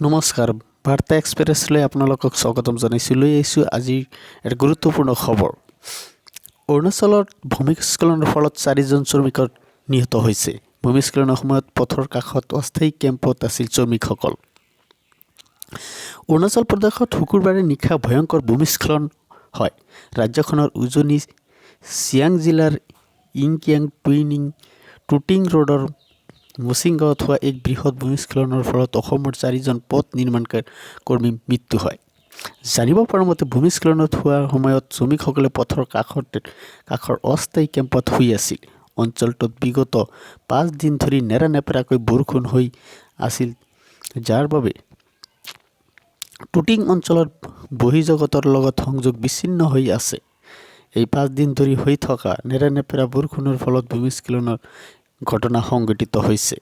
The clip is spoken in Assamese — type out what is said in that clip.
নমস্কাৰ বাৰ্তা এক্সপ্ৰেছলৈ আপোনালোকক স্বাগতম জনাইছোঁ। লৈ আহিছোঁ আজি এটা গুৰুত্বপূৰ্ণ খবৰ। অৰুণাচলত ভূমিস্খলনৰ ফলত 4জন শ্ৰমিক নিহত হৈছে। ভূমিস্খলনৰ সময়ত পথৰ কাষত অস্থায়ী কেম্পত আছিল শ্ৰমিকসকল। অৰুণাচল প্ৰদেশত শুকুৰবাৰে নিশা ভয়ংকৰ ভূমিস্খলন হয়। ৰাজ্যখনৰ উজনি চিয়াং জিলাৰ ইংকিয়াং টুটিং ৰোডৰ মুচিংগাঁৱত হোৱা এক বৃহৎ ভূমিস্খলনৰ ফলত অসমৰ 4জন পথ নিৰ্মাণ কৰ্মীৰ মৃত্যু হয়। জানিব পৰা মতে ভূমিস্খলনত হোৱাৰ সময়ত শ্ৰমিকসকলে পথৰ কাষৰ অস্থায়ী কেম্পত শুই আছিল। অঞ্চলটোত বিগত 5 দিন ধৰি নেৰানেপেৰাকৈ বৰষুণ হৈ আছিল, যাৰ বাবে টুটিং অঞ্চলৰ বহিৰ্জগতৰ লগত সংযোগ বিচ্ছিন্ন হৈ আছে। এই 5 দিন ধৰি হৈ থকা নেৰানেপেৰা বৰষুণৰ ফলত ভূমিস্খলনৰ ঘটনা সংঘটিত হৈছে।